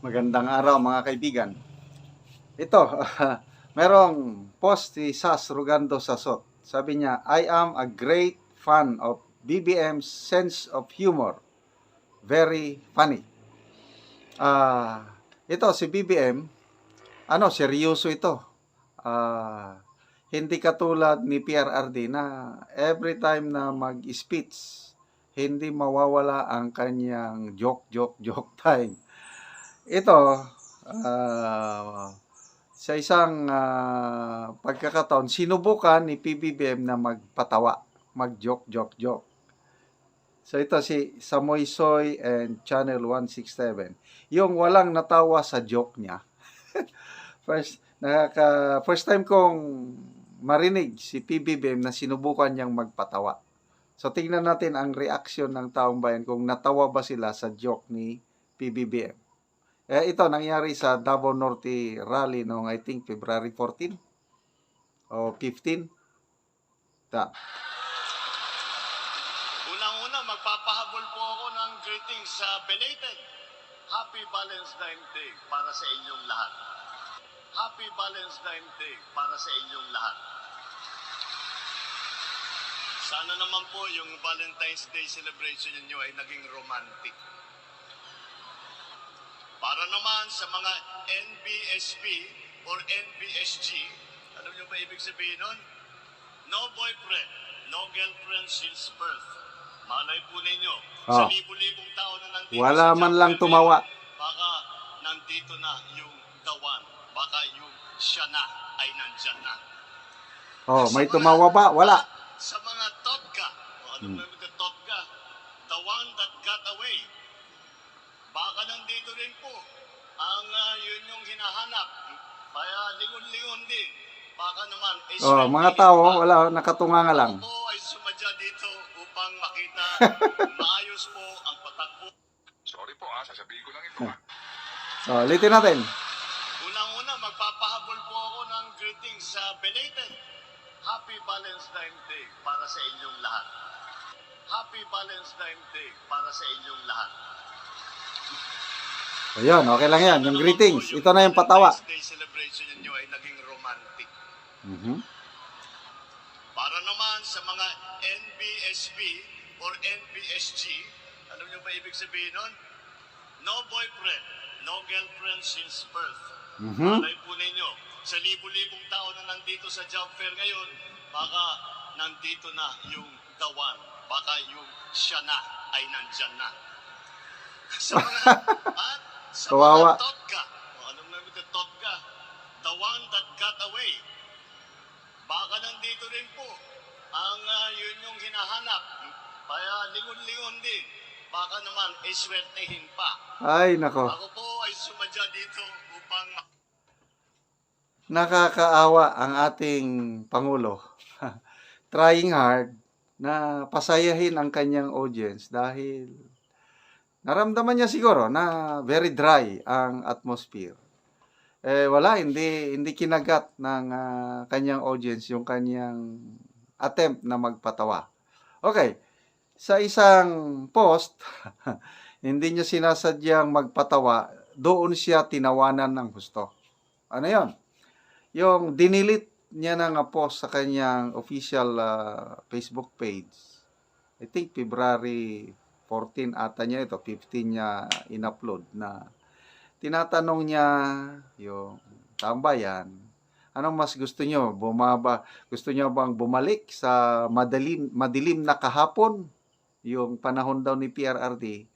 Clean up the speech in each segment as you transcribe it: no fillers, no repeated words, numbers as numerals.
Magandang araw mga kaibigan. Ito, merong post si Sas Rugando Sasot. Sabi niya, I am a great fan of BBM's sense of humor. Very funny. Ito si BBM, seryoso ito. Hindi katulad ni PRRD na every time na mag-speech, hindi mawawala ang kanyang joke time. Ito, sa isang pagkakataon, sinubukan ni PBBM na magpatawa, mag-joke. So ito si Samoy Soy and Channel 167. Yung walang natawa sa joke niya. First time kong marinig si PBBM na sinubukan niyang magpatawa. So tingnan natin ang reaksyon ng taong bayan kung natawa ba sila sa joke ni PBBM. Ito nangyari sa Davao Norte Rally noong I think February 14 o 15. Unang-una, magpapahabol po ako ng greetings sa belated Happy Valentine's Day para sa inyong lahat. Happy Valentine's Day para sa inyong lahat. Sana naman po yung Valentine's Day celebration niyo ay naging romantic. Para naman sa mga NBSP or NBSG, alam niyo ba ibig sabihin nun? No boyfriend, no girlfriend since birth. Malay po ninyo, sa libu-libong tao na nandito wala sa man lang tumawa. Baka nandito na yung the one. Baka yung siya na ay nandyan na. May tumawa ba? Wala. Sa mga totga, ano ba yung totga? The one that got away. Baka nandito rin po ang yun yung hinahanap. Kaya lingon-lingon din. Baka naman, mga tao, wala, nakatunga nga lang. Ako po ay sumadya dito upang makita maayos po ang patakbo. Sorry po sasabihin ko lang ito Ulitin natin. Unang-una, magpapahabol po ako ng greetings sa belated Happy Valentine's Day para sa inyong lahat. Happy Valentine's Day para sa inyong lahat. Ayun, okay lang yan. Yung greetings. Ito na yung patawa. Valentine's Day celebration niyo ay naging romantic. Mm-hmm. Para naman sa mga NBSP or NBSG, alam niyo ba ibig sabihin nun? No boyfriend, no girlfriend since birth. Malay po ninyo, sa libu-libong tao na nandito sa job fair ngayon, baka nandito na yung the one. Baka yung siya na ay nandyan na. Sa mga, sa Kawawa. mga totga, anong namin yung totga? The one that got away. Baka nandito rin po ang yun yung hinahanap. Kaya lingon-lingon din. Baka naman iswertehin pa. Ay, nako. Ako po ay sumadya dito upang Nakakaawa ang ating Pangulo. Trying hard na pasayahin ang kanyang audience dahil naramdaman niya siguro na very dry ang atmosphere. Wala, hindi kinagat ng kanyang audience yung kanyang attempt na magpatawa. Okay, sa isang post, hindi niya sinasadyang magpatawa, doon siya tinawanan ng husto. Ano yon? Yung dinilit niya ng post sa kanyang official Facebook page. I think February 14 ata niya ito, 15 niya in-upload na tinatanong niya yung tambayan, anong mas gusto niyo? Gusto niyo bang bumalik sa madilim na kahapon? Yung panahon daw ni PRRD,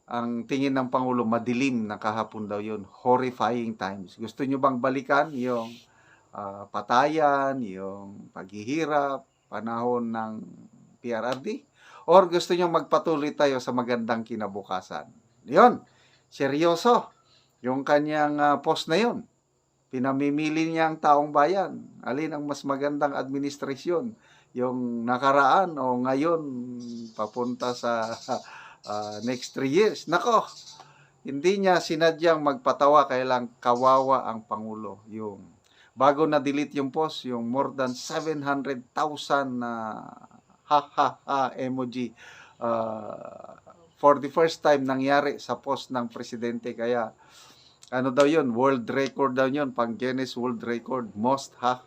ang tingin ng Pangulo, madilim na kahapon daw yun. Horrifying times. Gusto niyo bang balikan yung patayan, yung paghihirap, panahon ng PRRD? Or gusto niyo magpatuloy tayo sa magandang kinabukasan? Yun, seryoso yung kanyang post na yun. Pinamimili niya ang taong bayan. Alin ang mas magandang administrasyon? Yung nakaraan o ngayon papunta sa next 3 years. Nako, hindi niya sinadyang magpatawa, kaya lang kawawa ang Pangulo. Yung bago na-delete yung post, yung more than 700,000 na ha emoji for the first time nangyari sa post ng presidente. Kaya ano daw yun, world record daw yun, pang Guinness World Record, most ha.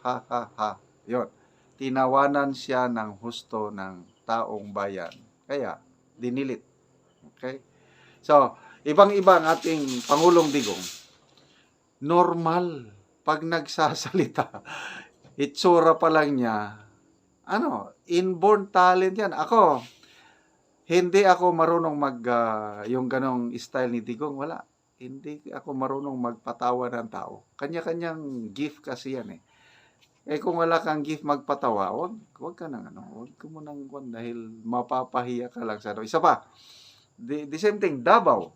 Yun, tinawanan siya ng husto ng taong bayan. Kaya, dinilit. Okay? So, ibang-iba ang ating Pangulong Digong. Normal, pag nagsasalita, itsura pa lang niya, inborn talent yan. Hindi ako marunong yung ganong style ni Digong, wala. Hindi ako marunong magpatawa ng tao. Kanya-kanyang gift kasi yan eh. Kung wala kang gift magpatawa, wag ka nang wag ko mo nang dahil mapapahiya ka lang sa Isa pa, the same thing, Davao.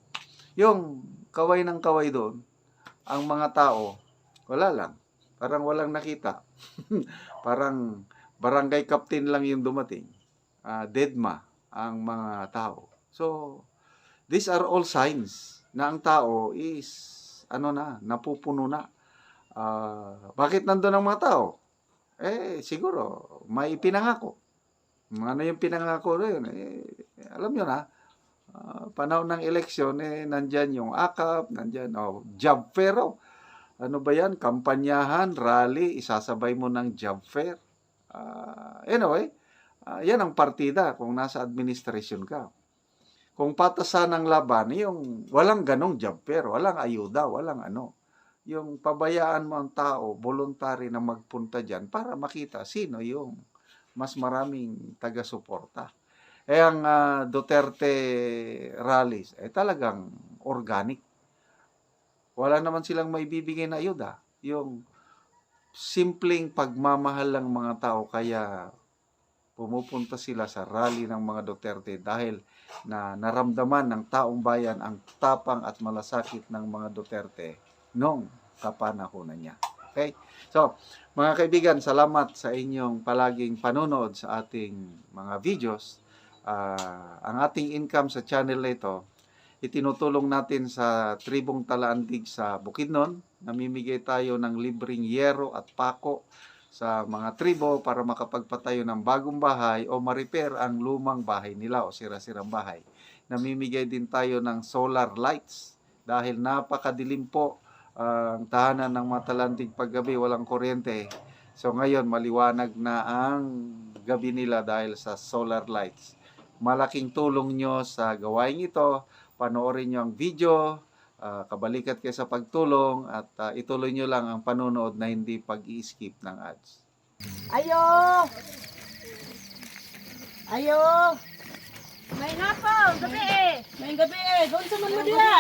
Yung kaway ng kaway doon, ang mga tao, wala lang. Parang walang nakita. Parang barangay captain lang yung dumating. Deadma ang mga tao. So, these are all signs na ang tao is, napupuno na. Bakit nandun ang mga tao? Siguro, may pinangako. Ano yung pinangako na yun? Alam nyo na, panahon ng eleksyon, nandyan yung AKAP, nandyan, job fair. Ano ba yan? Kampanyahan, rally, isasabay mo ng job fair. Anyway, yan ang partida kung nasa administrasyon ka. Kung patasan ng laban, yung walang ganong job fair, walang ayuda, walang yung pabayaan mo ang tao, voluntary na magpunta dyan para makita sino yung mas maraming taga-suporta. Ang Duterte rallies, talagang organic. Wala naman silang maibibigay na ayuda. Yung simpleng pagmamahal ng mga tao, kaya pumupunta sila sa rally ng mga Duterte dahil na naramdaman ng taong bayan ang tapang at malasakit ng mga Duterte noong kapanahonan niya. Okay? So, mga kaibigan, salamat sa inyong palaging panonood sa ating mga videos. Ang ating income sa channel na ito, itinutulong natin sa Tribong Talaandig sa Bukidnon. Namimigay tayo ng libreng yero at pako sa mga tribo para makapagpatayo ng bagong bahay o ma-repair ang lumang bahay nila o sira-sirang bahay. Namimigay din tayo ng solar lights dahil napakadilim po ang tahanan ng mga Talandig paggabi, walang kuryente. So ngayon maliwanag na ang gabi nila dahil sa solar lights. Malaking tulong nyo sa gawain ito. Panoorin nyo ang video, kabalikat kayo sa pagtulong, at ituloy nyo lang ang panonood na hindi pag-i-skip ng ads. Ayo! Ayo! May napo, gabi eh. May gabi eh. Doon sa man mo diya.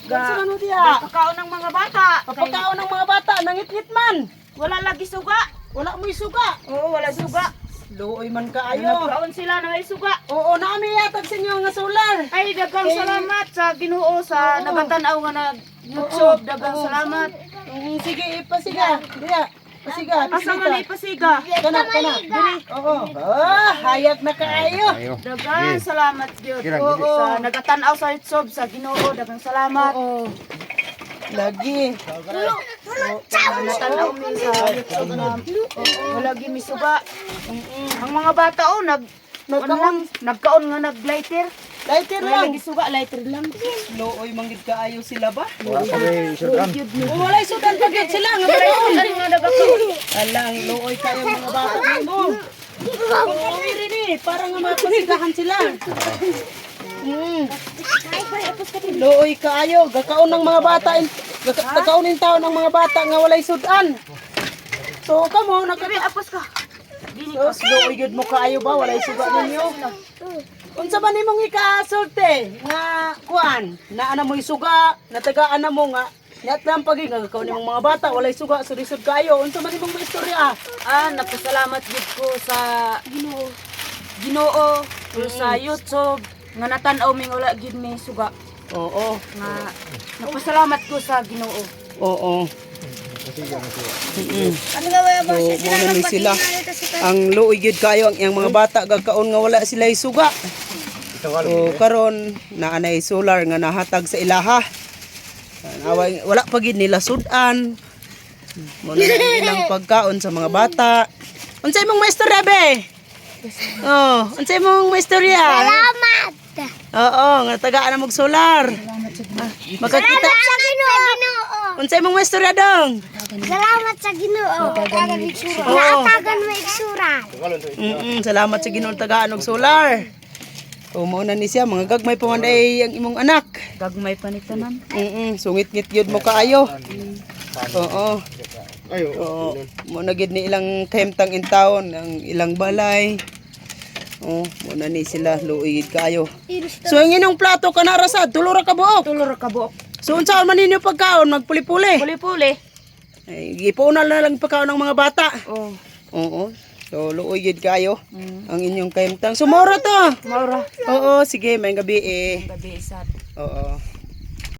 Doon sa man mo diya. Pagkaon ng mga bata. Papagkaon ng mga bata, nangit-ngit man. Wala lagi suga. Wala mo'y suga. Oo, wala suga. Luoy man kaayo. Nagkaon sila na may suga. Oo, naami yatag sa inyo nga solar. Ay, dagang salamat sa Ginoo sa nagatanaw nga na YouTube. Dagang salamat. Sige, ipasiga. Diya. Pasiga, Asa man ipasiga. Kana. Diri. Oo. Hayag na kaayo. Dagang salamat gyud. Oo. Sa nagatanaw sa YouTube sa Ginoo. Dagang salamat. Oo. Lagi. Natanaw mi sa YouTube na wala gi mi suga. Ang mga bata nagkaon nga nag-lighter. Lighter Wala lang. lagi suga, lighter lang. Looy manggid kaayo sila ba? Yun. Walay sudan pagit sila nga Wala bataon. yung nga nagakaon. Alang looy kayo mga bata mo. Kung rin eh, para nga mapasigahan sila. Looy kaayo, gakaon ng mga bata, gakaunin tao ng mga bata nga walay sudan. So kamo Gabi, apos ka. Sos, looy gud mo kaayo ba walay suga ninyo? Unsa ba nimong ikasulti nga kuan, na ana mo'y suga, natagaan na mo nga Nat lang pagi nga gakaon nimong mga bata walay suga surisod kayo. Unsa man imong istorya? Nagpasalamat gid ko sa Ginoo o sa YouTube nga natanaw mi wala gid mi suga. Oo. Nga nagpasalamat ko sa Ginoo. Oo. Ano nga ba mo sila? Ang luoy gyud kayo ang iyang mga bata gakaon nga wala sila suga. O karon naanay solar nga nahatag sa ilaha. Wala pa gid nila sudan. Mo na ilang pagkaon sa mga bata. Unsay imong maistorya be? Oh, unsay imong maistorya? Salamat. Oo, nga tagaan na mag-solar. Makakita. Sa Ginoo. Unsay mong istorya dong? Salamat sa Ginoo. Oo. Naatagan mo iksura. Salamat sa Ginoo tagaan og solar. O mao na ni siya mga gagmay pa man ay ang imong anak. Gagmay pa ni tanan. Sungit-ngit gyud mo kaayo. Oo. Oo. Mo na gid ni ilang kahimtang in town ang ilang balay. Oh, mo na ni sila luoy gid kaayo. So ang inong plato kanara sad tulo ra ka buok. Tulor ka buok. So unsa man ninyo pagkaon magpuli-puli? Puli-puli. Ay gipunan na lang pagkaon ng mga bata. Oh. Oo. So luoy gid kaayo ang inyong kahimtang. Sumora to. Maura. Oo, sige, may gabi eh. Gabi isat. Oo.